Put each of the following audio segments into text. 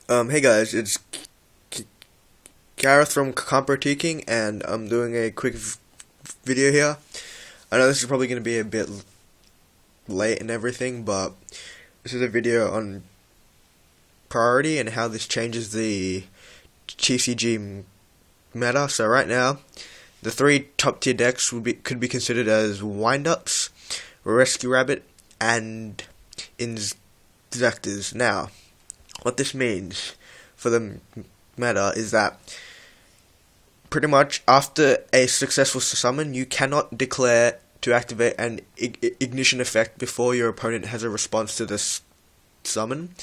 Hey guys, it's Gareth from Cantbrotking, and I'm doing a quick video here. I know this is probably going to be a bit late and everything, but this is a video on priority and how this changes the TCG meta. So right now, the three top tier decks could be considered as wind-ups, Rescue Rabbit, and Inzectors. Now, what this means for the meta is that pretty much after a successful summon, you cannot declare to activate an ignition effect before your opponent has a response to this summon.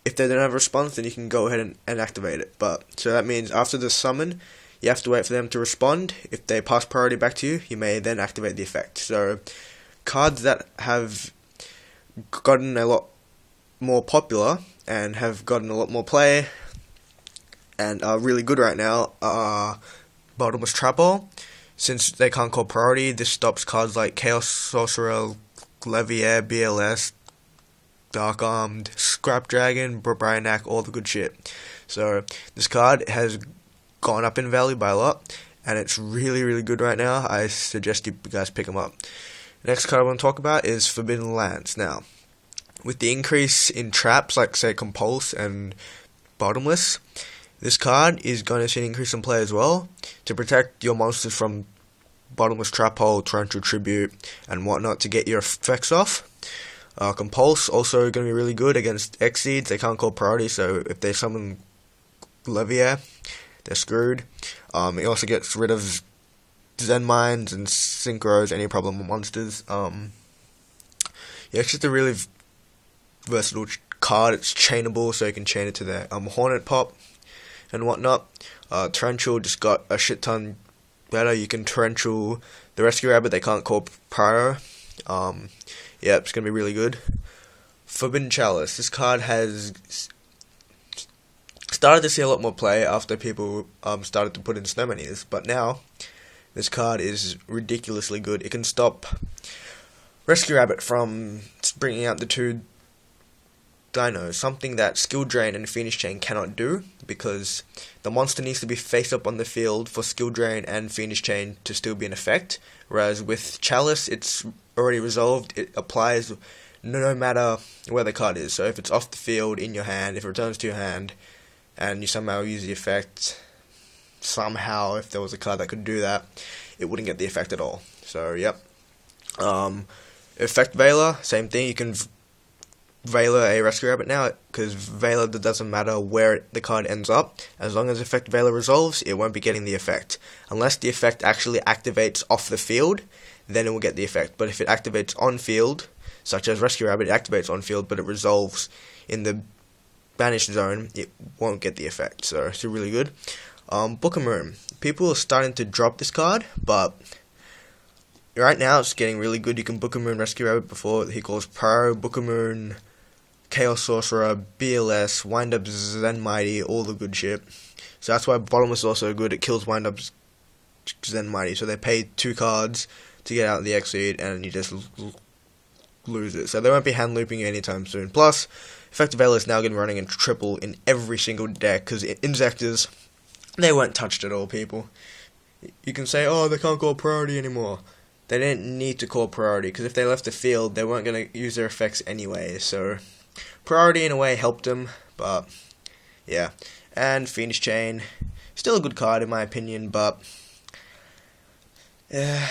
If they don't have a response, then you can go ahead and activate it. But so that means after the summon, you have to wait for them to respond. If they pass priority back to you, you may then activate the effect. So cards that have gotten a lot more popular and have gotten a lot more play and are really good right now are Bottomless Trapper. Since they can't call priority, this stops cards like Chaos Sorcerer, Levier, BLS, Dark Armed, Scrap Dragon, Bryanak, all the good shit. So this card has gone up in value by a lot, and it's really, really good right now. I suggest you guys pick them up. Next card I want to talk about is Forbidden Lands. Now, with the increase in traps like say Compulse and Bottomless, this card is going to see an increase in play as well to protect your monsters from Bottomless Trap Hole, Torrential Tribute, and whatnot to get your effects off. Compulse also going to be really good against Exceeds. They can't call priority, so if they summon Levier, they're screwed. It also gets rid of Zen Mines and Synchros, any problem with monsters. Yeah, it's just a really versatile card. It's chainable, so you can chain it to their Hornet Pop and whatnot. Torrential just got a shit ton better. You can Torrential the Rescue Rabbit. They can't call prior. Yeah, it's gonna be really good. Forbidden Chalice. This card has started to see a lot more play after people started to put in Snowmanias, but now this card is ridiculously good. It can stop Rescue Rabbit from bringing out the two dinos, something that Skill Drain and Phoenix Chain cannot do, because the monster needs to be face up on the field for Skill Drain and Phoenix Chain to still be in effect, whereas with Chalice it's already resolved. It applies no matter where the card is. So if it's off the field, in your hand, if it returns to your hand, and you somehow use the effect, somehow if there was a card that could do that, it wouldn't get the effect at all. So yep. Effect Veiler, same thing. You can Veiler a Rescue Rabbit now, because Veiler doesn't matter where the card ends up. As long as Effect Veiler resolves, it won't be getting the effect. Unless the effect actually activates off the field, then it will get the effect. But if it activates on field, such as Rescue Rabbit, it activates on field, but it resolves in the banished zone, it won't get the effect. So it's really good. Book of Moon. People are starting to drop this card, but right now it's getting really good. You can Book of Moon Rescue Rabbit before he calls Pro, Book of Moon Chaos Sorcerer, BLS, Wind Up Zen Mighty, all the good shit. So that's why Bottomless is also good. It kills Wind Up Zen Mighty. So they pay 2 cards to get out the Exceed, and you just lose it. So they won't be hand looping you anytime soon. Plus, Effective Veil is now going to be running in triple in every single deck, because Inzectors, they weren't touched at all, people. You can say, oh, they can't call priority anymore. They didn't need to call priority, because if they left the field, they weren't going to use their effects anyway. So priority in a way helped them, but yeah. And Phoenix Chain, still a good card in my opinion, but yeah,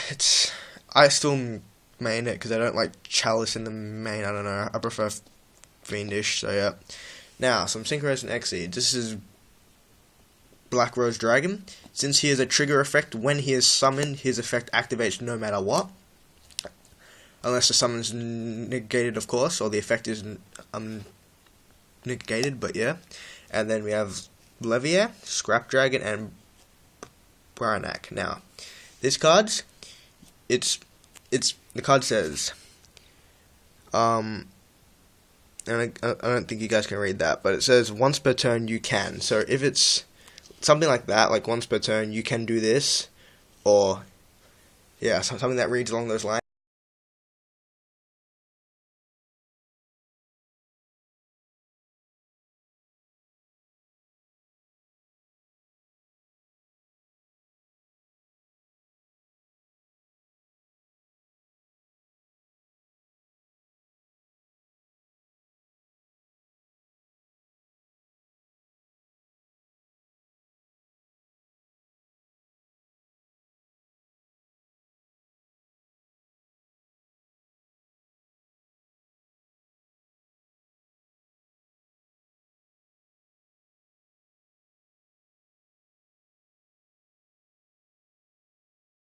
I still main it because I don't like Chalice in the main. I don't know. I prefer Fiendish. So yeah. Now some Synchros and Exceeds. This is Black Rose Dragon. Since he has a trigger effect, when he is summoned, his effect activates no matter what. Unless the summon's negated, of course, or the effect is negated, but yeah. And then we have Levier, Scrap Dragon, and Bryanak. Now, this card, the card says, and I don't think you guys can read that, but it says once per turn you can. So if it's something like that, like once per turn you can do this, or yeah, something that reads along those lines.